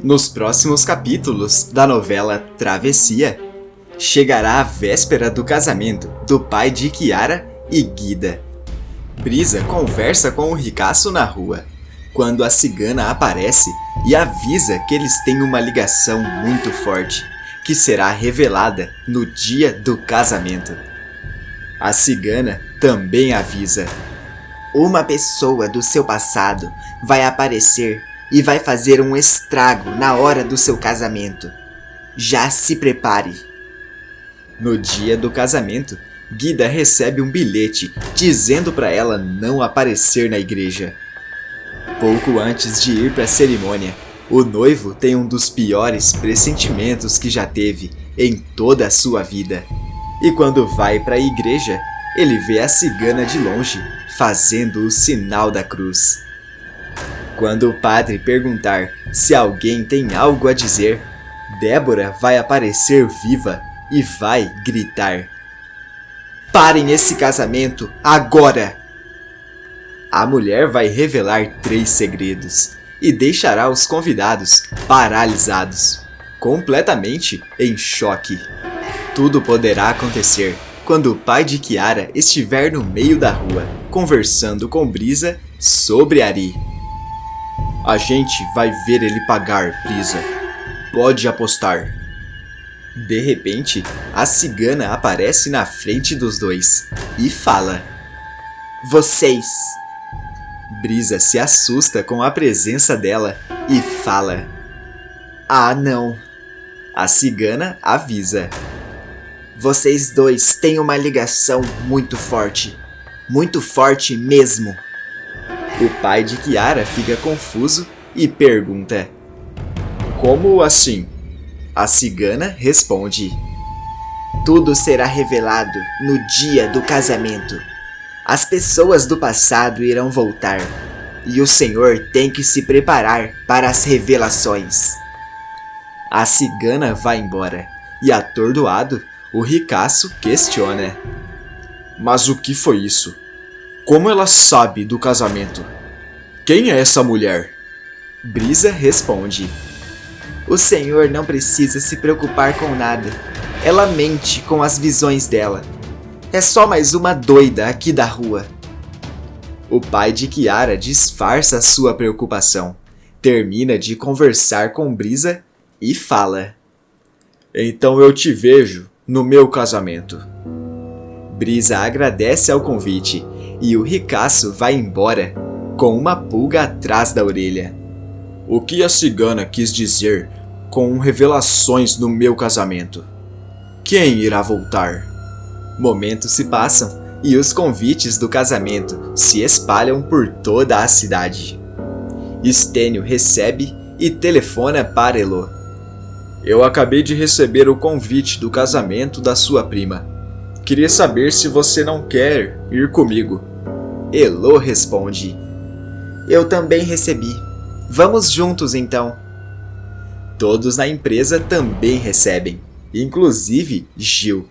Nos próximos capítulos da novela Travessia, chegará a véspera do casamento do pai de Kiara e Guida. Brisa conversa com o ricaço na rua, quando a cigana aparece e avisa que eles têm uma ligação muito forte, que será revelada no dia do casamento. A cigana também avisa: uma pessoa do seu passado vai aparecer e vai fazer um estrago na hora do seu casamento. Já se prepare. No dia do casamento, Guida recebe um bilhete dizendo para ela não aparecer na igreja. Pouco antes de ir para a cerimônia, o noivo tem um dos piores pressentimentos que já teve em toda a sua vida. E quando vai para a igreja, ele vê a cigana de longe fazendo o sinal da cruz. Quando o padre perguntar se alguém tem algo a dizer, Débora vai aparecer viva e vai gritar: parem esse casamento agora! A mulher vai revelar 3 segredos e deixará os convidados paralisados, completamente em choque. Tudo poderá acontecer quando o pai de Kiara estiver no meio da rua, conversando com Brisa sobre Ari. A gente vai ver ele pagar, Brisa. Pode apostar. De repente, a cigana aparece na frente dos dois e fala: vocês. Brisa se assusta com a presença dela e fala: ah, não. A cigana avisa: vocês dois têm uma ligação muito forte mesmo. O pai de Kiara fica confuso e pergunta: como assim? A cigana responde: tudo será revelado no dia do casamento. As pessoas do passado irão voltar, e o Senhor tem que se preparar para as revelações. A cigana vai embora, e atordoado, o ricaço questiona: mas o que foi isso? Como ela sabe do casamento? Quem é essa mulher? Brisa responde: o Senhor não precisa se preocupar com nada. Ela mente com as visões dela. É só mais uma doida aqui da rua. O pai de Kiara disfarça sua preocupação, termina de conversar com Brisa e fala: então eu te vejo no meu casamento. Brisa agradece ao convite e o ricaço vai embora com uma pulga atrás da orelha. O que a cigana quis dizer com revelações no meu casamento? Quem irá voltar? Momentos se passam e os convites do casamento se espalham por toda a cidade. Estênio recebe e telefona para Elô. Eu acabei de receber o convite do casamento da sua prima. Queria saber se você não quer ir comigo. Elô responde: eu também recebi. Vamos juntos então. Todos na empresa também recebem, inclusive Gil.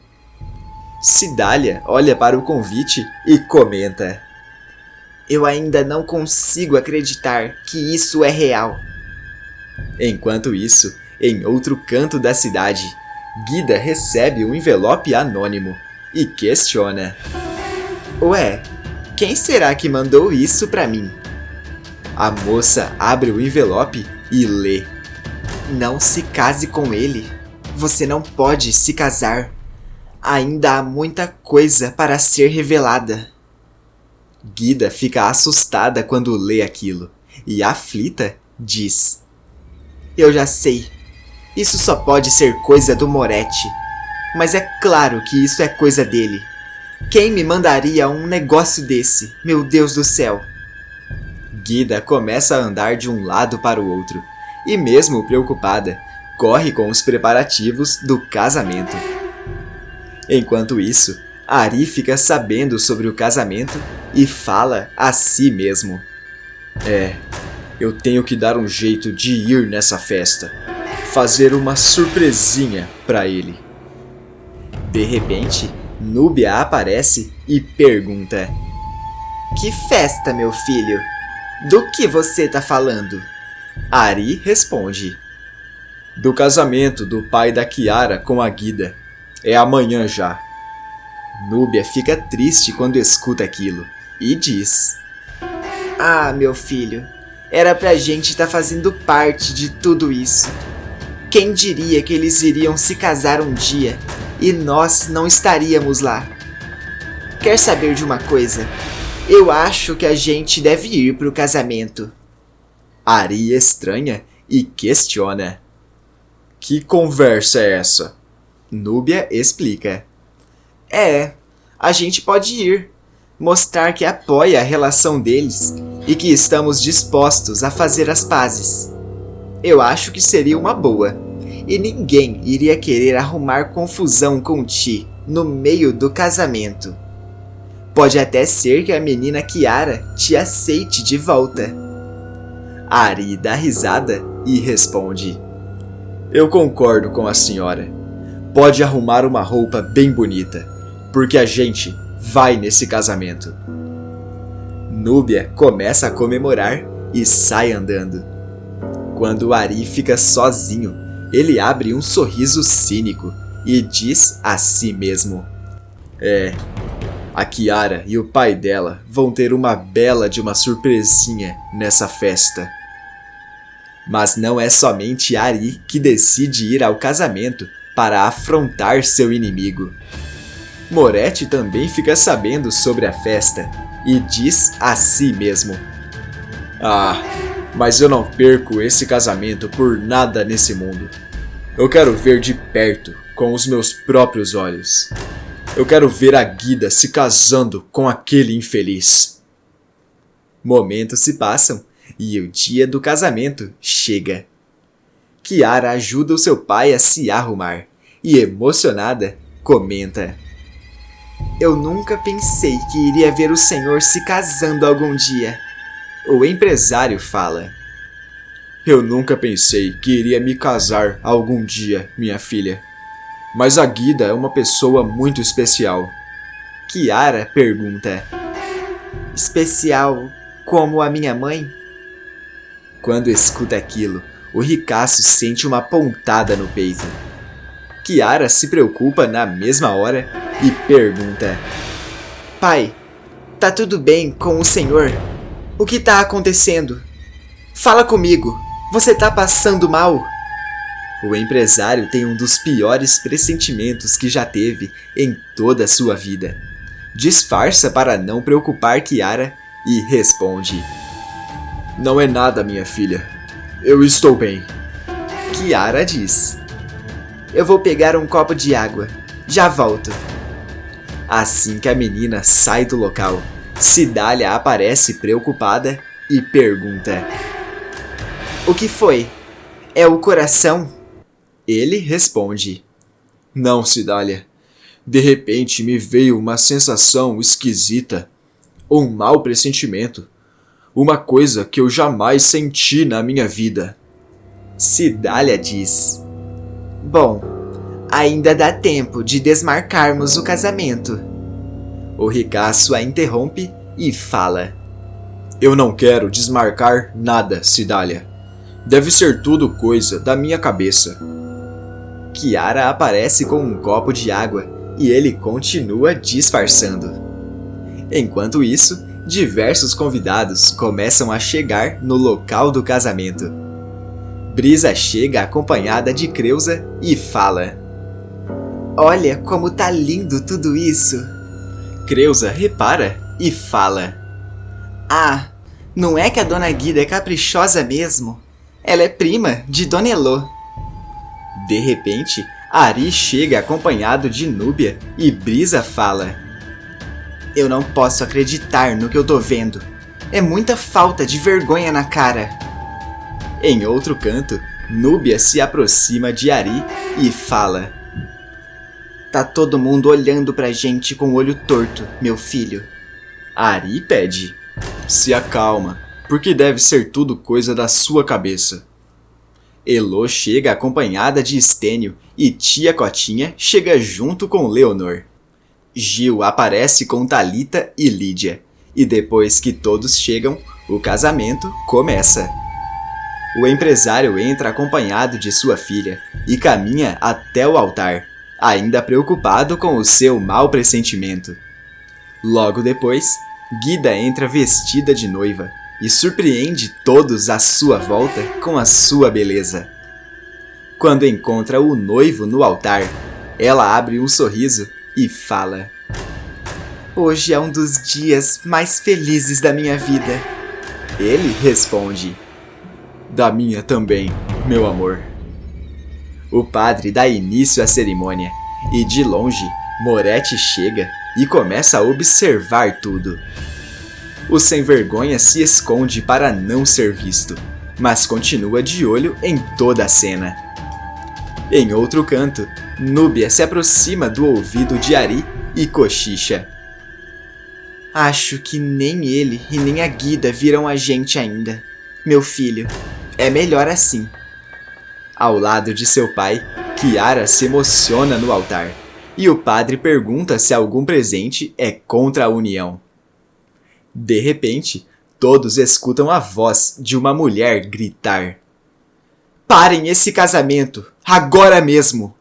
Cidália olha para o convite e comenta: eu ainda não consigo acreditar que isso é real. Enquanto isso, em outro canto da cidade, Guida recebe um envelope anônimo e questiona: ué, quem será que mandou isso pra mim? A moça abre o envelope e lê: não se case com ele. Você não pode se casar. Ainda há muita coisa para ser revelada. Guida fica assustada quando lê aquilo e, aflita, diz: eu já sei. Isso só pode ser coisa do Moretti. Mas é claro que isso é coisa dele. Quem me mandaria um negócio desse? Meu Deus do céu! Guida começa a andar de um lado para o outro e, mesmo preocupada, corre com os preparativos do casamento. Enquanto isso, Ari fica sabendo sobre o casamento e fala a si mesmo: eu tenho que dar um jeito de ir nessa festa, fazer uma surpresinha para ele. De repente, Núbia aparece e pergunta: que festa, meu filho? Do que você tá falando? Ari responde: Do casamento do pai da Kiara com a Guida. É amanhã já. Núbia fica triste quando escuta aquilo e diz: Ah, meu filho, era pra gente tá fazendo parte de tudo isso. Quem diria que eles iriam se casar um dia e nós não estaríamos lá? Quer saber de uma coisa? Eu acho que a gente deve ir pro casamento. Ari estranha e questiona. Que conversa é essa? Núbia explica. A gente pode ir, mostrar que apoia a relação deles e que estamos dispostos a fazer as pazes. Eu acho que seria uma boa, e ninguém iria querer arrumar confusão com Ti no meio do casamento. Pode até ser que a menina Kiara te aceite de volta. Ari dá risada e responde: Eu concordo com a senhora. Pode arrumar uma roupa bem bonita, porque a gente vai nesse casamento. Núbia começa a comemorar e sai andando. Quando Ari fica sozinho, ele abre um sorriso cínico e diz a si mesmo: a Kiara e o pai dela vão ter uma bela de uma surpresinha nessa festa. Mas não é somente Ari que decide ir ao casamento para afrontar seu inimigo. Moretti também fica sabendo sobre a festa e diz a si mesmo: mas eu não perco esse casamento por nada nesse mundo. Eu quero ver de perto, com os meus próprios olhos. Eu quero ver a Guida se casando com aquele infeliz. Momentos se passam e o dia do casamento chega. Kiara ajuda o seu pai a se arrumar e, emocionada, comenta: Eu nunca pensei que iria ver o senhor se casando algum dia. O empresário fala: Eu nunca pensei que iria me casar algum dia, minha filha. Mas a Guida é uma pessoa muito especial. Kiara pergunta: Especial como a minha mãe? Quando escuta aquilo, o ricaço sente uma pontada no peito. Kiara se preocupa na mesma hora e pergunta: Pai, tá tudo bem com o senhor? O que tá acontecendo? Fala comigo, você tá passando mal? O empresário tem um dos piores pressentimentos que já teve em toda a sua vida. Disfarça para não preocupar Kiara e responde: Não é nada, minha filha. Eu estou bem. Kiara diz: Eu vou pegar um copo de água. Já volto. Assim que a menina sai do local, Cidália aparece preocupada e pergunta: O que foi? É o coração? Ele responde: Não, Cidália. De repente me veio uma sensação esquisita. Um mau pressentimento. Uma coisa que eu jamais senti na minha vida. Cidália diz: Bom, ainda dá tempo de desmarcarmos o casamento. O ricaço a interrompe e fala: Eu não quero desmarcar nada, Cidália. Deve ser tudo coisa da minha cabeça. Kiara aparece com um copo de água e ele continua disfarçando. Enquanto isso, diversos convidados começam a chegar no local do casamento. Brisa chega acompanhada de Creusa e fala: Olha como tá lindo tudo isso. Creusa repara e fala: não é que a Dona Guida é caprichosa mesmo? Ela é prima de Dona Elô. De repente, Ari chega acompanhado de Núbia e Brisa fala: Eu não posso acreditar no que eu tô vendo. É muita falta de vergonha na cara. Em outro canto, Núbia se aproxima de Ari e fala: Tá todo mundo olhando pra gente com o olho torto, meu filho. Ari pede: Se acalma, porque deve ser tudo coisa da sua cabeça. Elô chega acompanhada de Estênio e tia Cotinha chega junto com Leonor. Gil aparece com Thalita e Lídia, e depois que todos chegam, o casamento começa. O empresário entra acompanhado de sua filha e caminha até o altar, ainda preocupado com o seu mau pressentimento. Logo depois, Guida entra vestida de noiva e surpreende todos à sua volta com a sua beleza. Quando encontra o noivo no altar, ela abre um sorriso e fala: "Hoje é um dos dias mais felizes da minha vida." Ele responde: "Da minha também, meu amor." O padre dá início à cerimônia e, de longe, Moretti chega e começa a observar tudo. O sem-vergonha se esconde para não ser visto, mas continua de olho em toda a cena. Em outro canto, Núbia se aproxima do ouvido de Ari e cochicha: "Acho que nem ele e nem a Guida viram a gente ainda. Meu filho, é melhor assim." Ao lado de seu pai, Kiara se emociona no altar, e o padre pergunta se algum presente é contra a união. De repente, todos escutam a voz de uma mulher gritar: "Parem esse casamento, agora mesmo!"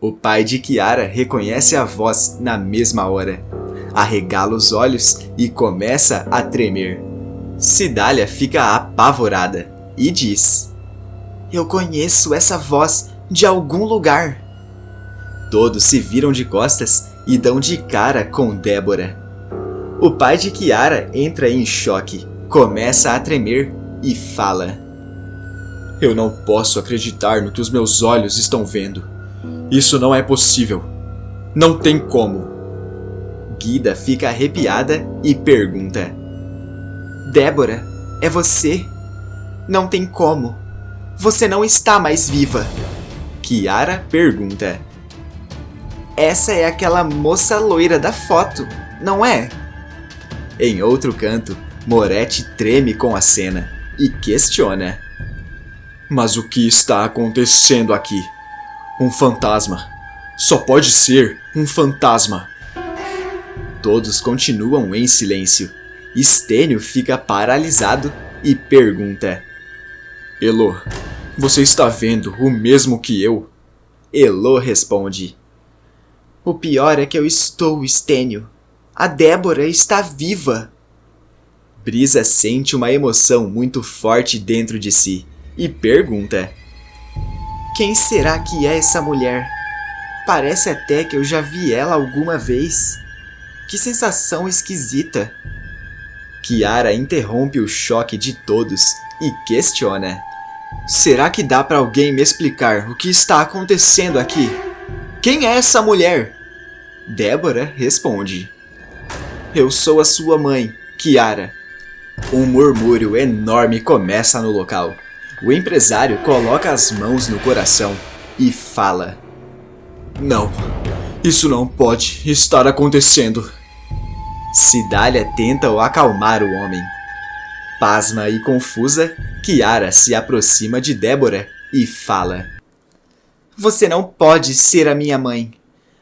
O pai de Kiara reconhece a voz na mesma hora, arregala os olhos e começa a tremer. Cidália fica apavorada e diz: "Eu conheço essa voz de algum lugar." Todos se viram de costas e dão de cara com Débora. O pai de Kiara entra em choque, começa a tremer e fala: "Eu não posso acreditar no que os meus olhos estão vendo. Isso não é possível. Não tem como." Guida fica arrepiada e pergunta: "Débora, é você? Não tem como. Você não está mais viva." Kiara pergunta: "Essa é aquela moça loira da foto, não é?" Em outro canto, Moretti treme com a cena e questiona: "Mas o que está acontecendo aqui? Um fantasma. Só pode ser um fantasma." Todos continuam em silêncio. Stênio fica paralisado e pergunta: "Elo, você está vendo o mesmo que eu?" Elo responde: "O pior é que eu estou, Stênio. A Débora está viva." Brisa sente uma emoção muito forte dentro de si e pergunta: "Quem será que é essa mulher? Parece até que eu já vi ela alguma vez. Que sensação esquisita." Kiara interrompe o choque de todos e questiona: "Será que dá para alguém me explicar o que está acontecendo aqui? Quem é essa mulher?" Débora responde: "Eu sou a sua mãe, Kiara." Um murmúrio enorme começa no local. O empresário coloca as mãos no coração e fala: "Não, isso não pode estar acontecendo." Cidália tenta acalmar o homem. Pasma e confusa, Kiara se aproxima de Débora e fala: "Você não pode ser a minha mãe.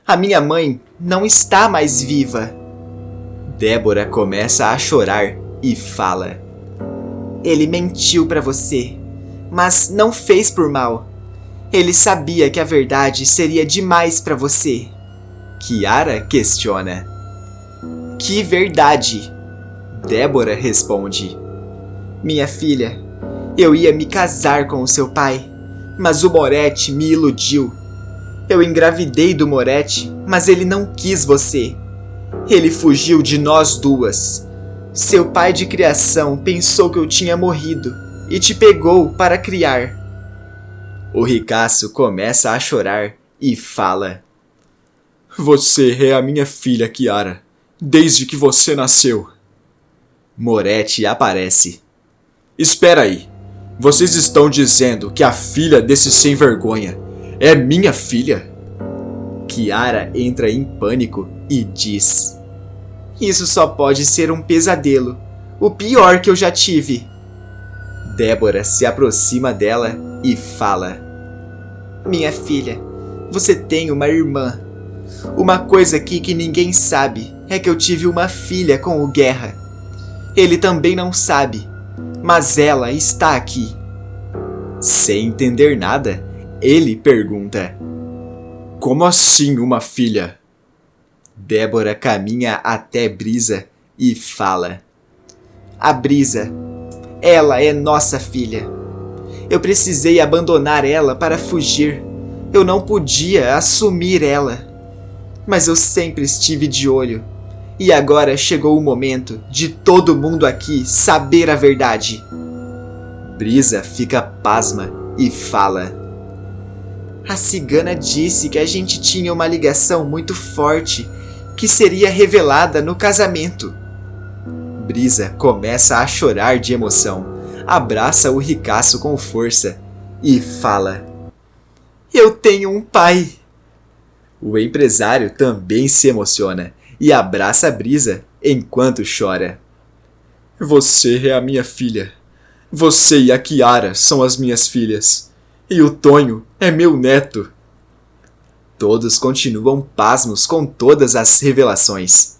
A minha mãe não está mais viva." Débora começa a chorar e fala: "Ele mentiu para você, mas não fez por mal. Ele sabia que a verdade seria demais para você." Kiara questiona: "Que verdade?" Débora responde: "Minha filha, eu ia me casar com o seu pai, mas o Moretti me iludiu. Eu engravidei do Moretti, mas ele não quis você. Ele fugiu de nós duas. Seu pai de criação pensou que eu tinha morrido e te pegou para criar." O ricaço começa a chorar e fala: "Você é a minha filha, Kiara, desde que você nasceu." Moretti aparece: "Espera aí, vocês estão dizendo que a filha desse sem-vergonha é minha filha?" Kiara entra em pânico e diz: "Isso só pode ser um pesadelo, o pior que eu já tive." Débora se aproxima dela e fala: "Minha filha, você tem uma irmã. Uma coisa aqui que ninguém sabe é que eu tive uma filha com o Guerra. Ele também não sabe, mas ela está aqui, Sem entender nada, ele pergunta: como assim uma filha? Débora caminha até Brisa e fala: a Brisa, ela é nossa filha. Eu precisei abandonar ela para fugir. Eu não podia assumir ela. Mas eu sempre estive de olho. E agora chegou o momento de todo mundo aqui saber a verdade. Brisa fica pasma e fala: a cigana disse que a gente tinha uma ligação muito forte que seria revelada no casamento. Brisa começa a chorar de emoção, abraça o ricaço com força e fala: eu tenho um pai. O empresário também se emociona e abraça a Brisa enquanto chora. Você é a minha filha. Você e a Kiara são as minhas filhas. E o Tonho é meu neto. Todos continuam pasmos com todas as revelações.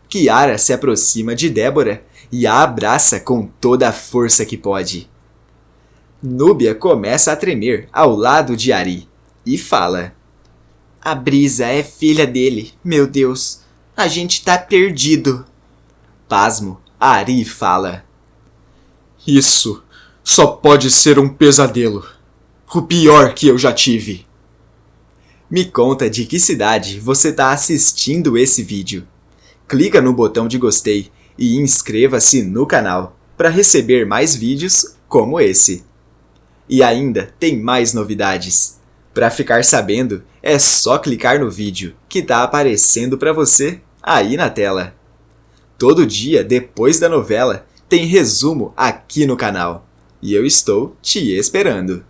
Kiara se aproxima de Débora e a abraça com toda a força que pode. Núbia começa a tremer ao lado de Ari e fala: a Brisa é filha dele, meu Deus, a gente tá perdido. Pasmo, Ari fala: isso só pode ser um pesadelo, o pior que eu já tive. Me conta de que cidade você está assistindo esse vídeo. Clica no botão de gostei e inscreva-se no canal para receber mais vídeos como esse. E ainda tem mais novidades. Para ficar sabendo, é só clicar no vídeo que está aparecendo para você aí na tela. Todo dia depois da novela tem resumo aqui no canal. E eu estou te esperando.